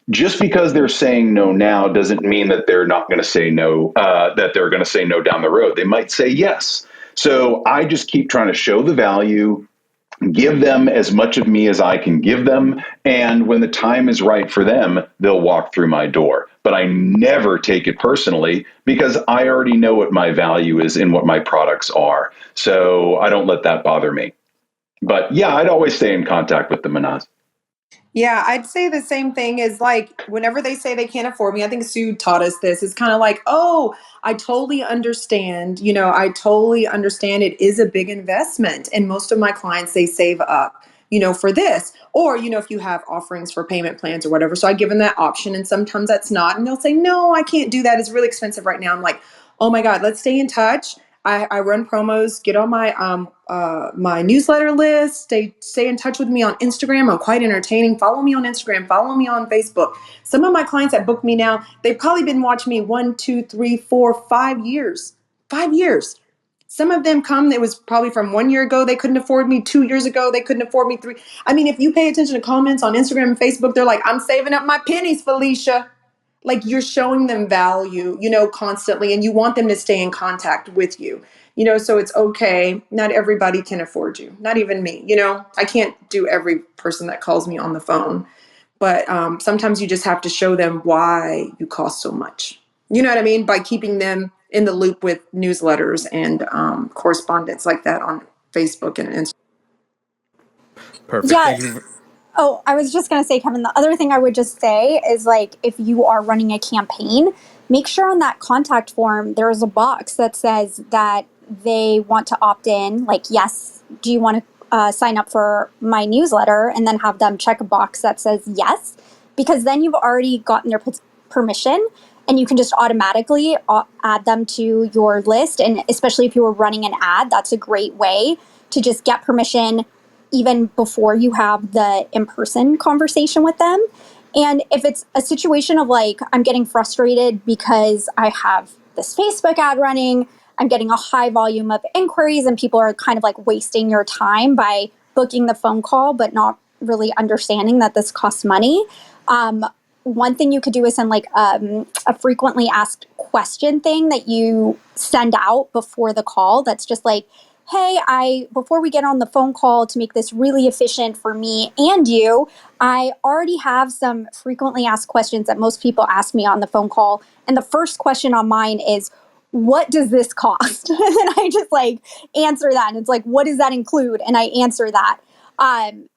[SPEAKER 1] just because they're saying no now doesn't mean that they're not going to say no, that they're going to say no down the road. They might say yes. So I just keep trying to show the value, give them as much of me as I can give them. And when the time is right for them, they'll walk through my door. But I never take it personally because I already know what my value is and what my products are. So I don't let that bother me. But yeah, I'd always stay in contact with the Manaz.
[SPEAKER 4] Yeah, I'd say the same thing is like whenever they say they can't afford me, I think Sue taught us this. It's kind of like, oh, I totally understand. I totally understand it is a big investment. And most of my clients, they save up, for this. Or, if you have offerings for payment plans or whatever. So I give them that option. And sometimes that's not. And they'll say, no, I can't do that. It's really expensive right now. I'm like, oh my God, let's stay in touch. I run promos, get on my newsletter list, stay in touch with me on Instagram. I'm quite entertaining. Follow me on Instagram, follow me on Facebook. Some of my clients that book me now, they've probably been watching me 1, 2, 3, 4, 5 years. 5 years. Some of them come, it was probably from 1 year ago, they couldn't afford me. 2 years ago, they couldn't afford me. Three. I mean, if you pay attention to comments on Instagram and Facebook, they're like, I'm saving up my pennies, Felicia. Like you're showing them value, constantly, and you want them to stay in contact with you, so it's okay. Not everybody can afford you, not even me. I can't do every person that calls me on the phone, but sometimes you just have to show them why you cost so much. You know what I mean? By keeping them in the loop with newsletters and correspondence like that on Facebook and Instagram.
[SPEAKER 2] Perfect.
[SPEAKER 5] Yeah.
[SPEAKER 2] Thank you.
[SPEAKER 5] Oh, I was just going to say, Kevin, the other thing I would just say is like, if you are running a campaign, make sure on that contact form, there's a box that says that they want to opt in. Like, yes, do you want to sign up for my newsletter? And then have them check a box that says yes, because then you've already gotten their permission and you can just automatically add them to your list. And especially if you were running an ad, that's a great way to just get permission even before you have the in-person conversation with them. And if it's a situation of like, I'm getting frustrated because I have this Facebook ad running, I'm getting a high volume of inquiries and people are kind of like wasting your time by booking the phone call, but not really understanding that this costs money. One thing you could do is send like a frequently asked question thing that you send out before the call. That's just like, hey, before we get on the phone call, to make this really efficient for me and you, I already have some frequently asked questions that most people ask me on the phone call. And the first question on mine is, what does this cost? And I just like answer that. And it's like, what does that include? And I answer that.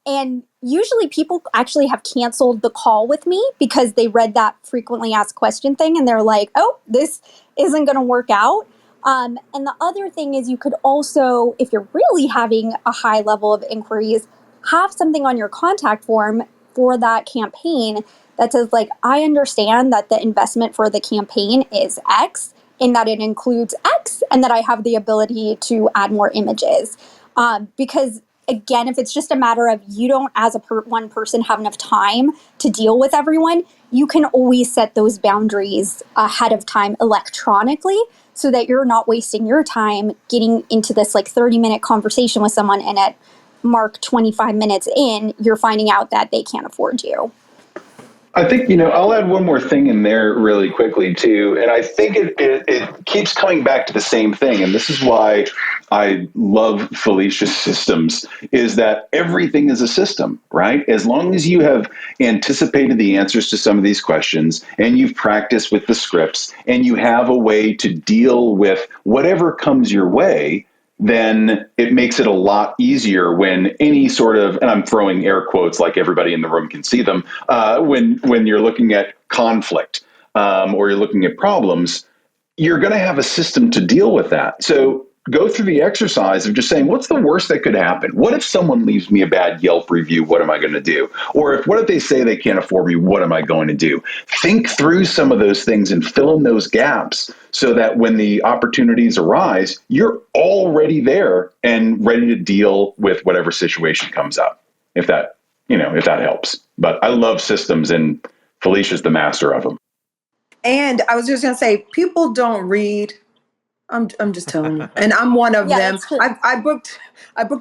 [SPEAKER 5] And usually people actually have canceled the call with me because they read that frequently asked question thing and they're like, oh, this isn't going to work out. And the other thing is you could also, if you're really having a high level of inquiries, have something on your contact form for that campaign that says like, I understand that the investment for the campaign is X and that it includes X and that I have the ability to add more images. Because again, if it's just a matter of you don't as a one person have enough time to deal with everyone, you can always set those boundaries ahead of time electronically so that you're not wasting your time getting into this like 30-minute conversation with someone and at mark 25 minutes in, you're finding out that they can't afford you.
[SPEAKER 1] I think, I'll add one more thing in there really quickly too. And I think it keeps coming back to the same thing. And this is why I love Felicia's systems is that everything is a system, right? As long as you have anticipated the answers to some of these questions and you've practiced with the scripts and you have a way to deal with whatever comes your way, then it makes it a lot easier when any sort of, and I'm throwing air quotes like everybody in the room can see them, when you're looking at conflict or you're looking at problems, you're going to have a system to deal with that. So go through the exercise of just saying, what's the worst that could happen? What if someone leaves me a bad Yelp review? What am I going to do? Or what if they say they can't afford me? What am I going to do? Think through some of those things and fill in those gaps so that when the opportunities arise, you're already there and ready to deal with whatever situation comes up. If that helps. But I love systems, and Felicia's the master of them.
[SPEAKER 4] And I was just going to say, people don't read. I'm just telling you, and I'm one of them. I booked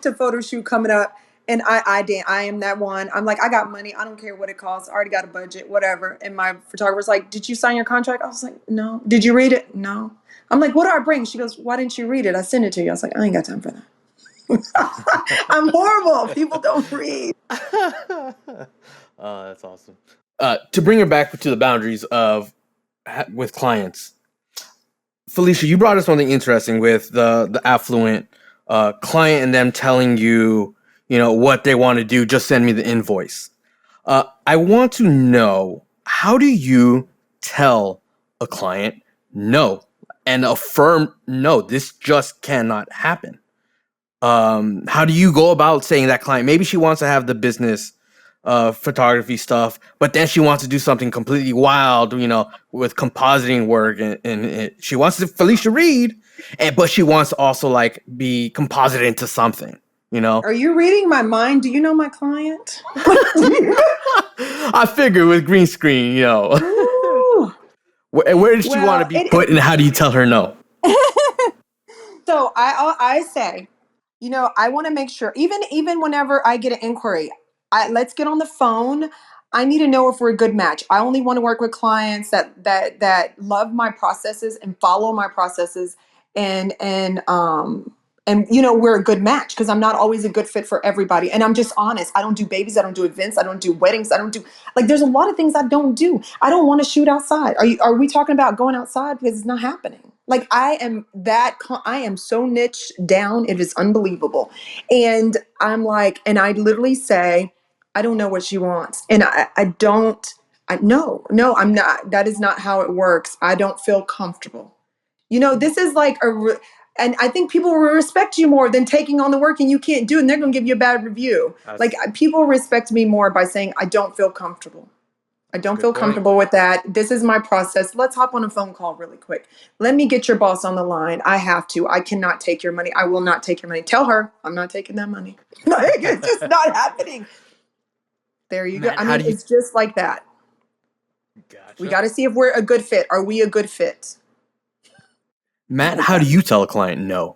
[SPEAKER 4] a photo shoot coming up, and I am that one. I'm like, I got money. I don't care what it costs. I already got a budget, whatever. And my photographer's like, did you sign your contract? I was like, no. Did you read it? No. I'm like, what do I bring? She goes, why didn't you read it? I sent it to you. I was like, I ain't got time for that. I'm horrible. People don't read.
[SPEAKER 2] Oh, that's awesome. To bring it back to the boundaries of with clients, Felicia, you brought us something interesting with the affluent client and them telling you, what they want to do. Just send me the invoice. I want to know, how do you tell a client no and affirm no, this just cannot happen? How do you go about saying that client, maybe she wants to have the business photography stuff, but then she wants to do something completely wild, with compositing work, and she wants to Felicia Reid, but she wants to also like be composited into something,
[SPEAKER 4] Are you reading my mind? Do you know my client?
[SPEAKER 2] I figure with green screen, where does she want to be put, and how do you tell her no?
[SPEAKER 4] So I say, I want to make sure, even whenever I get an inquiry, let's get on the phone. I need to know if we're a good match. I only want to work with clients that love my processes and follow my processes, and we're a good match, because I'm not always a good fit for everybody. And I'm just honest. I don't do babies. I don't do events. I don't do weddings. I don't do, there's a lot of things I don't do. I don't want to shoot outside. Are we talking about going outside? Because it's not happening. I am so niche down. It is unbelievable. And I'm like, and I literally say, I don't know what she wants. And no, I'm not. That is not how it works. I don't feel comfortable. This is and I think people will respect you more than taking on the work and you can't do it, and they're going to give you a bad review. People respect me more by saying, I don't feel comfortable. I don't feel comfortable with that. This is my process. Let's hop on a phone call really quick. Let me get your boss on the line. I have to. I cannot take your money. I will not take your money. Tell her I'm not taking that money. It's just not happening. There you go. It's just like that. Gotcha. We got to see if we're a good fit. Are we a good fit?
[SPEAKER 2] Matt, how do you tell a client no?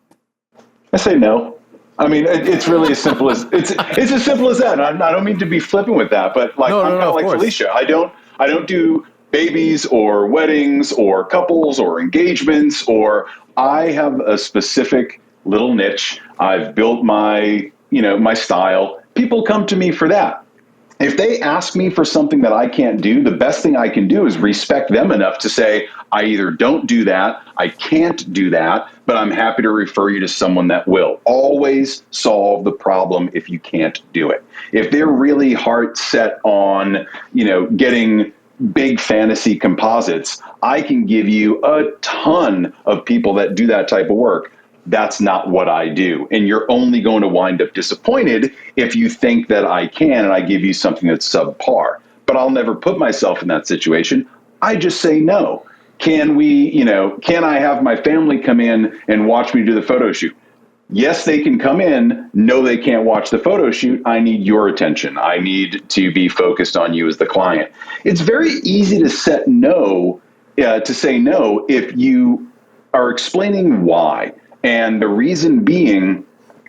[SPEAKER 1] I say no. It's really as simple as it's as simple as that. I don't mean to be flippant with that, but I'm kind of like Felicia. I don't do babies or weddings or couples or engagements, or I have a specific little niche. I've built my style. People come to me for that. If they ask me for something that I can't do, the best thing I can do is respect them enough to say, I either don't do that, I can't do that, but I'm happy to refer you to someone that will. Always solve the problem if you can't do it. If they're really heart set on, getting big fantasy composites, I can give you a ton of people that do that type of work. That's not what I do. And you're only going to wind up disappointed if you think that I can and I give you something that's subpar. But I'll never put myself in that situation. I just say no. Can I have my family come in and watch me do the photo shoot? Yes, they can come in. No, they can't watch the photo shoot. I need your attention. I need to be focused on you as the client. It's very easy to say no if you are explaining why. And the reason being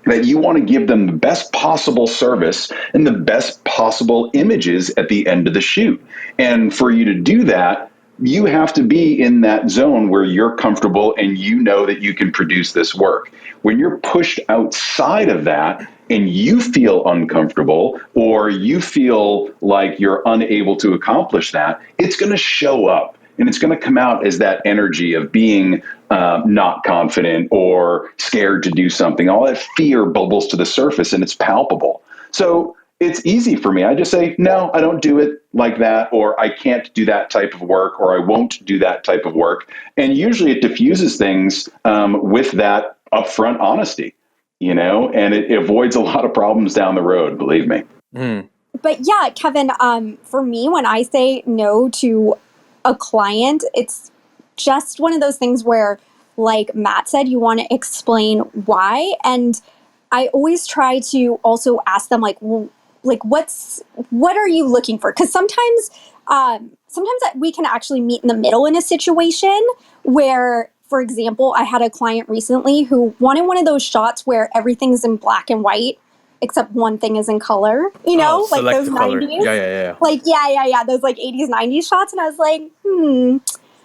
[SPEAKER 1] that you want to give them the best possible service and the best possible images at the end of the shoot. And for you to do that, you have to be in that zone where you're comfortable and you know that you can produce this work. When you're pushed outside of that and you feel uncomfortable or you feel like you're unable to accomplish that, it's going to show up. And it's going to come out as that energy of being not confident or scared to do something. All that fear bubbles to the surface and it's palpable. So it's easy for me. I just say, no, I don't do it like that, or I can't do that type of work, or I won't do that type of work. And usually it diffuses things with that upfront honesty, and it avoids a lot of problems down the road, believe me.
[SPEAKER 5] But yeah, Kevin, for me, when I say no to a client, it's just one of those things where, like Matt said, you want to explain why. And I always try to also ask them, like, well, like, what are you looking for? Because sometimes we can actually meet in the middle in a situation where, for example, I had a client recently who wanted one of those shots where everything's in black and white, except one thing is in color, like those 90s.
[SPEAKER 2] Yeah.
[SPEAKER 5] Like, yeah. Those like 80s, 90s shots. And I was like,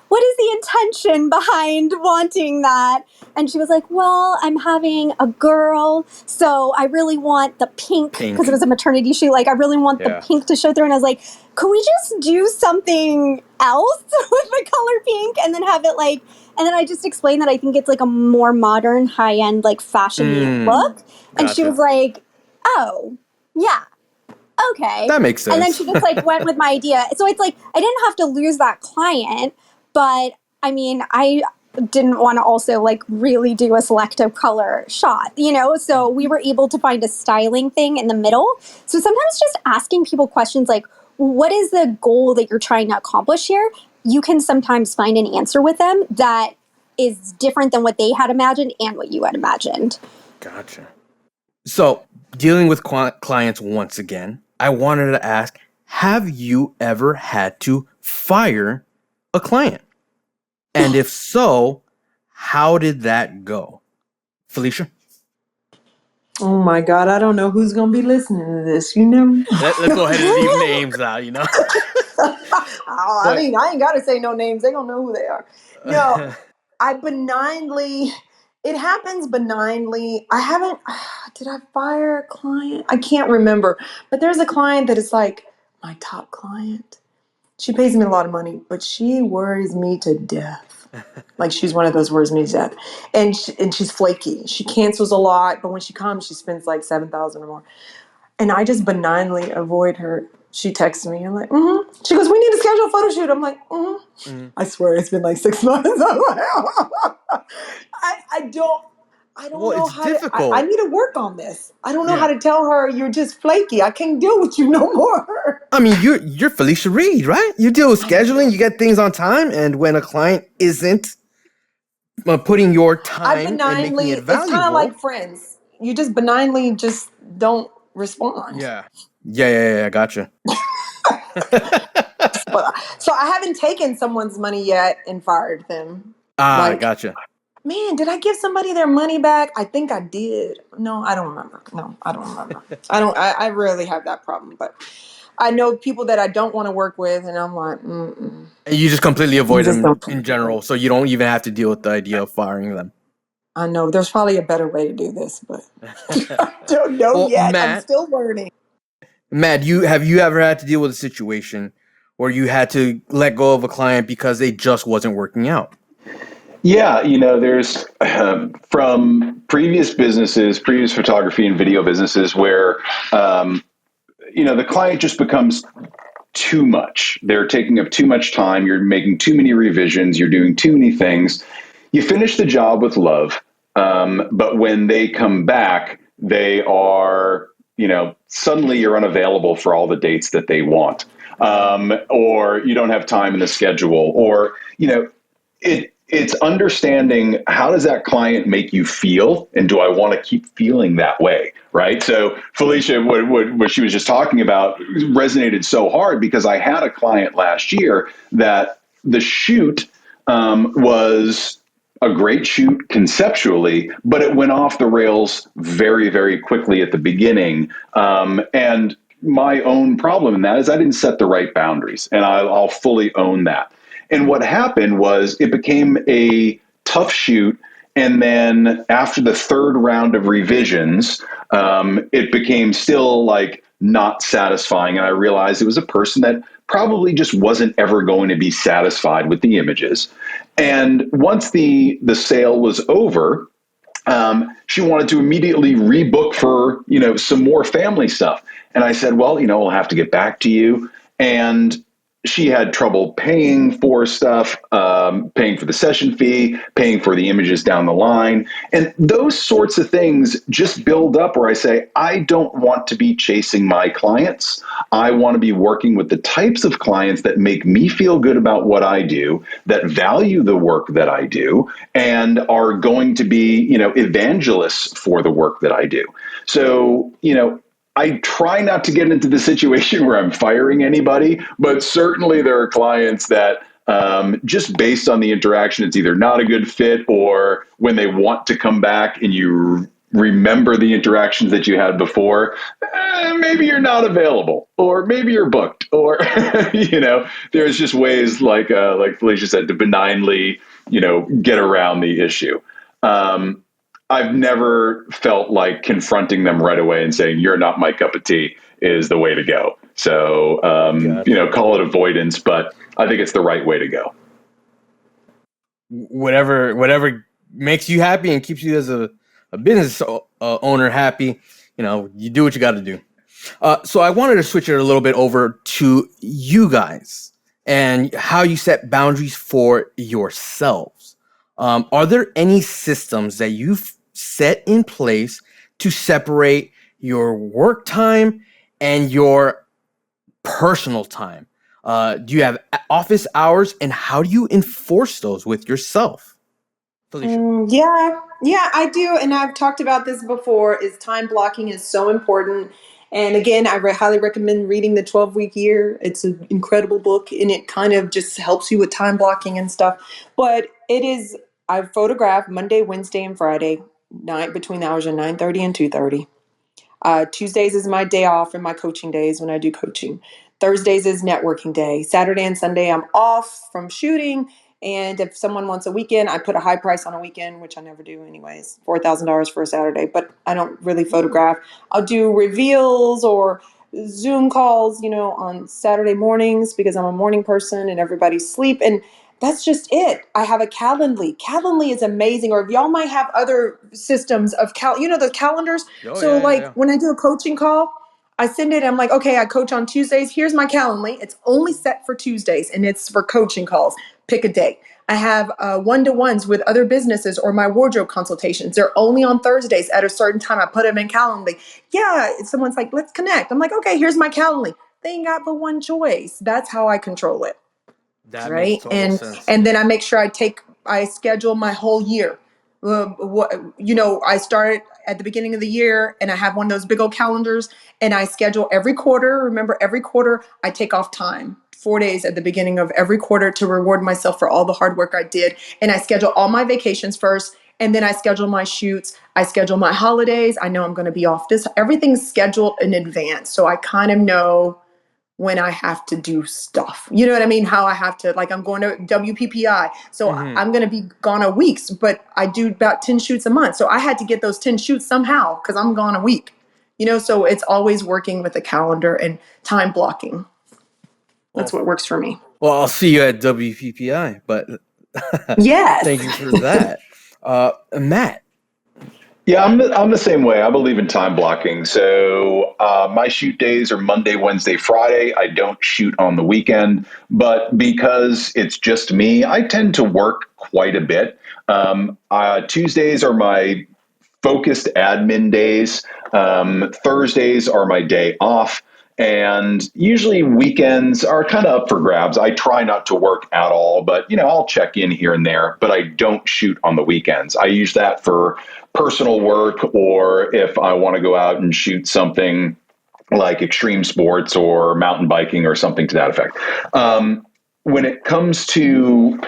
[SPEAKER 5] what is the intention behind wanting that? And she was like, well, I'm having a girl, so I really want the pink, because it was a maternity shoot. Like, I really want the pink to show through. And I was like, could we just do something else with the color pink and then have it like, and then I just explained that I think it's like a more modern, high-end, like fashion look. And she was like, oh, yeah. Okay.
[SPEAKER 2] That makes sense.
[SPEAKER 5] And then she just like went with my idea. So it's like, I didn't have to lose that client, but I mean, I didn't want to also like really do a selective color shot, so we were able to find a styling thing in the middle. So sometimes just asking people questions like, what is the goal that you're trying to accomplish here? You can sometimes find an answer with them that is different than what they had imagined and what you had imagined.
[SPEAKER 2] Gotcha. So dealing with clients once again, I wanted to ask, have you ever had to fire a client? And if so, how did that go? Felicia?
[SPEAKER 4] Oh my God, I don't know who's going to be listening to this,
[SPEAKER 2] Let's go ahead and leave names out,
[SPEAKER 4] I mean, I ain't got to say no names. They don't know who they are. No, it happens benignly. Did I fire a client? I can't remember. But there's a client that is like my top client. She pays me a lot of money, but she worries me to death. Like, she's one of those worries me to death. And she's flaky. She cancels a lot, but when she comes, she spends like $7,000 or more. And I just benignly avoid her. She texts me. I'm like, She goes, we need to schedule a photo shoot. I'm like, I swear it's been like 6 months. I'm like, I don't know
[SPEAKER 2] it's
[SPEAKER 4] how
[SPEAKER 2] difficult.
[SPEAKER 4] I need to work on this. I don't know how to tell her you're just flaky. I can't deal with you no more.
[SPEAKER 2] I mean, you're Felicia Reid, right? You deal with scheduling, you get things on time, and when a client isn't putting your time and making it valuable,
[SPEAKER 4] it's kind of like friends. You just benignly just don't respond.
[SPEAKER 2] Yeah, gotcha.
[SPEAKER 4] So I haven't taken someone's money yet and fired them.
[SPEAKER 2] Gotcha.
[SPEAKER 4] Man, did I give somebody their money back? I think I did. No, I don't remember. I rarely have that problem, but I know people that I don't want to work with, and I'm like,
[SPEAKER 2] And you just completely avoid them in general, so you don't even have to deal with the idea of firing them.
[SPEAKER 4] I know there's probably a better way to do this, but I don't know yet. Matt, I'm still learning.
[SPEAKER 2] Matt, have you ever had to deal with a situation where you had to let go of a client because they just wasn't working out?
[SPEAKER 1] Yeah, there's from previous photography and video businesses where, the client just becomes too much. They're taking up too much time. You're making too many revisions. You're doing too many things. You finish the job with love, but when they come back, they are, suddenly you're unavailable for all the dates that they want, or you don't have time in the schedule, or, it's understanding, how does that client make you feel? And do I want to keep feeling that way? Right. So Felicia, what she was just talking about resonated so hard, because I had a client last year that the shoot was a great shoot conceptually, but it went off the rails very, very quickly at the beginning. And my own problem in that is I didn't set the right boundaries, and I'll fully own that. And what happened was it became a tough shoot. And then after the third round of revisions, it became still like not satisfying. And I realized it was a person that probably just wasn't ever going to be satisfied with the images. And once the sale was over, she wanted to immediately rebook for, some more family stuff. And I said, well, we'll have to get back to you. And she had trouble paying for stuff, paying for the session fee, paying for the images down the line. And those sorts of things just build up where I say, I don't want to be chasing my clients. I want to be working with the types of clients that make me feel good about what I do, that value the work that I do, and are going to be, evangelists for the work that I do. So, I try not to get into the situation where I'm firing anybody, but certainly there are clients that just based on the interaction, it's either not a good fit, or when they want to come back and you remember the interactions that you had before, maybe you're not available, or maybe you're booked, or, there's just ways like Felicia said, to benignly, get around the issue. I've never felt like confronting them right away and saying, you're not my cup of tea is the way to go. So,
[SPEAKER 2] Gotcha.
[SPEAKER 1] call it avoidance, but I think it's the right way to go.
[SPEAKER 2] Whatever makes you happy and keeps you as a business owner happy, you do what you got to do. So I wanted to switch it a little bit over to you guys and how you set boundaries for yourselves. Are there any systems that you've set in place to separate your work time and your personal time? Do you have office hours, and how do you enforce those with yourself? Felicia.
[SPEAKER 4] Yeah, I do. And I've talked about this before, is time blocking is so important. And again, I highly recommend reading The 12-Week Year. It's an incredible book, and it kind of just helps you with time blocking and stuff. But I photograph Monday, Wednesday, and Friday night between the hours of 9:30 and 2:30. Tuesdays is my day off and my coaching days when I do coaching. Thursdays is networking day. Saturday and Sunday, I'm off from shooting. And if someone wants a weekend, I put a high price on a weekend, which I never do anyways, $4,000 for a Saturday, but I don't really photograph. I'll do reveals or Zoom calls, on Saturday mornings because I'm a morning person and everybody's asleep. And that's just it. I have a Calendly. Calendly is amazing. Or if y'all might have other systems of the calendars.
[SPEAKER 2] Oh,
[SPEAKER 4] So
[SPEAKER 2] yeah.
[SPEAKER 4] when I do a coaching call, I send it. I'm like, okay, I coach on Tuesdays. Here's my Calendly. It's only set for Tuesdays, and it's for coaching calls. Pick a day. I have one-to-ones with other businesses or my wardrobe consultations. They're only on Thursdays at a certain time. I put them in Calendly. Yeah, someone's like, let's connect. I'm like, okay, here's my Calendly. They ain't got but one choice. That's how I control it.
[SPEAKER 2] That makes
[SPEAKER 4] Right.
[SPEAKER 2] total
[SPEAKER 4] And
[SPEAKER 2] sense.
[SPEAKER 4] and then I make sure I schedule my whole year. I start at the beginning of the year and I have one of those big old calendars and I schedule every quarter. Remember, every quarter I take off time, 4 days at the beginning of every quarter to reward myself for all the hard work I did. And I schedule all my vacations first. And then I schedule my shoots. I schedule my holidays. I know I'm going to be off everything's scheduled in advance. So I kind of know when I have to do stuff. You know what I mean? How I have to, I'm going to WPPI. So I'm going to be gone a week, but I do about 10 shoots a month. So I had to get those 10 shoots somehow because I'm gone a week. So it's always working with a calendar and time blocking. That's what works for me.
[SPEAKER 2] Well, I'll see you at WPPI, but
[SPEAKER 4] Yes.
[SPEAKER 2] thank you for that. Matt.
[SPEAKER 1] Yeah, I'm the same way. I believe in time blocking. So my shoot days are Monday, Wednesday, Friday. I don't shoot on the weekend, but because it's just me, I tend to work quite a bit. Tuesdays are my focused admin days. Thursdays are my day off. And usually weekends are kind of up for grabs. I try not to work at all, but I'll check in here and there, but I don't shoot on the weekends. I use that for personal work, or if I want to go out and shoot something like extreme sports or mountain biking or something to that effect. When it comes to,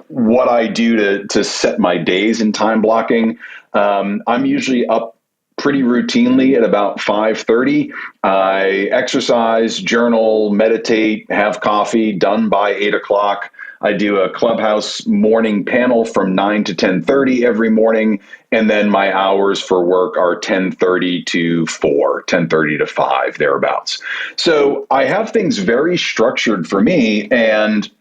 [SPEAKER 1] what I do to set my days in time blocking, I'm usually up pretty routinely at about 5:30. I exercise, journal, meditate, have coffee, done by 8 o'clock. I do a Clubhouse morning panel from 9 to 10:30 every morning. And then my hours for work are 10:30 to 4, 10:30 to 5, thereabouts. So I have things very structured for me. And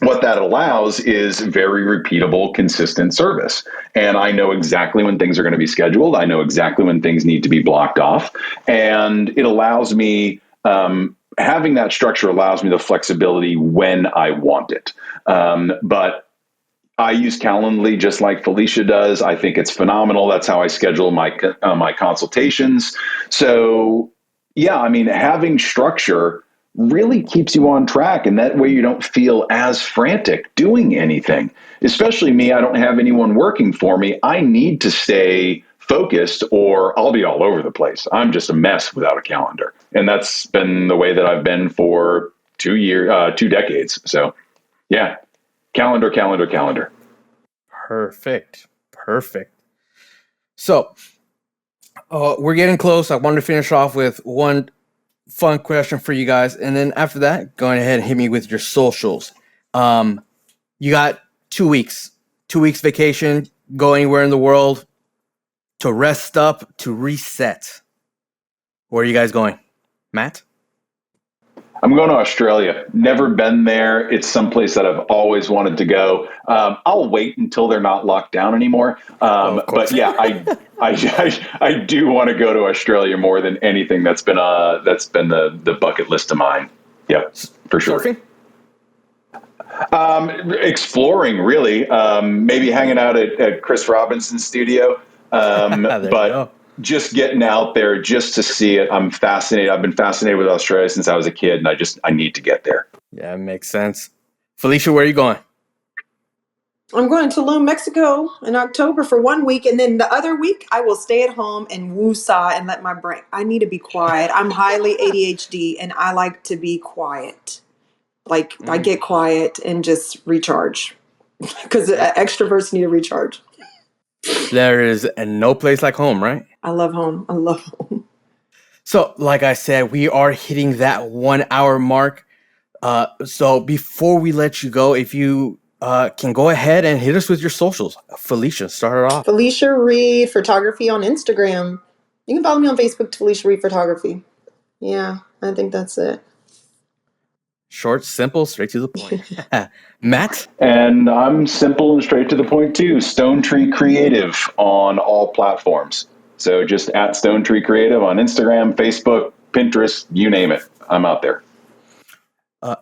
[SPEAKER 1] what that allows is very repeatable, consistent service. And I know exactly when things are going to be scheduled. I know exactly when things need to be blocked off. And it allows me, having that structure allows me the flexibility when I want it. But I use Calendly just like Felicia does. I think it's phenomenal. That's how I schedule my consultations. So, yeah, I mean, having structure really keeps you on track, and that way you don't feel as frantic doing anything. Especially me, I don't have anyone working for me. I need to stay focused, or I'll be all over the place. I'm just a mess without a calendar, and that's been the way that I've been for 2 decades. So, yeah. Calendar.
[SPEAKER 2] Perfect. So, we're getting close. I wanted to finish off with one fun question for you guys, and then after that, go ahead and hit me with your socials. You got 2 weeks. 2 weeks vacation. Go anywhere in the world to rest up, to reset. Where are you guys going? Matt?
[SPEAKER 1] I'm going to Australia. Never been there. It's someplace that I've always wanted to go. I'll wait until they're not locked down anymore. But yeah, I do want to go to Australia more than anything. That's been the bucket list of mine. Yep, for sure.
[SPEAKER 2] Surfing?
[SPEAKER 1] Exploring, really. Maybe hanging out at Chris Robinson's studio. But just getting out there just to see it. I'm fascinated. I've been fascinated with Australia since I was a kid, and I need to get there.
[SPEAKER 2] Yeah, it makes sense. Felicia, where are you going?
[SPEAKER 4] I'm going to Tulum, Mexico in October for 1 week. And then the other week, I will stay at home and woosah and let my brain. I need to be quiet. I'm highly ADHD and I like to be quiet. Like I get quiet and just recharge because extroverts need to recharge.
[SPEAKER 2] There is no place like home, right?
[SPEAKER 4] I love home.
[SPEAKER 2] So, like I said, we are hitting that 1 hour mark. So before we let you go, if you can go ahead and hit us with your socials. Felicia, start it off.
[SPEAKER 4] Felicia Reid Photography on Instagram. You can follow me on Facebook, Felicia Reid Photography. Yeah, I think that's it.
[SPEAKER 2] Short, simple, straight to the point. Matt?
[SPEAKER 1] And I'm simple and straight to the point too. Stone Tree Creative on all platforms. So just at Stone Tree Creative on Instagram, Facebook, Pinterest, you name it. I'm out there.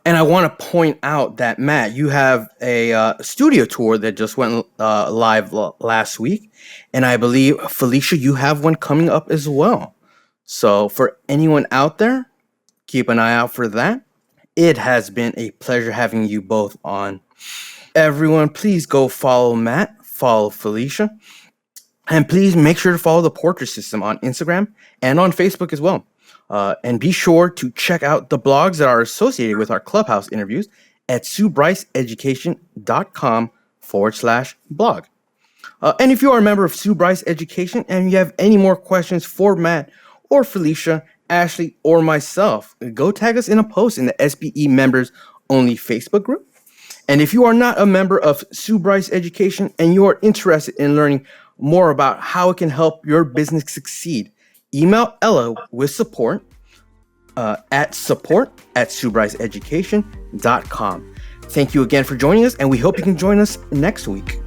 [SPEAKER 2] And I want to point out that, Matt, you have a studio tour that just went live last week. And I believe, Felicia, you have one coming up as well. So for anyone out there, keep an eye out for that. It has been a pleasure having you both on. Everyone, please go follow Matt, follow Felicia, and please make sure to follow the Portrait System on Instagram and on Facebook as well. And be sure to check out the blogs that are associated with our Clubhouse interviews at SueBryceEducation.com/blog. And if you are a member of Sue Bryce Education and you have any more questions for Matt or Felicia, Ashley, or myself, go tag us in a post in the SBE Members Only Facebook group. And if you are not a member of Sue Bryce Education and you are interested in learning more about how it can help your business succeed, email Ella with support at SueBryceEducation.com. Thank you again for joining us, and we hope you can join us next week.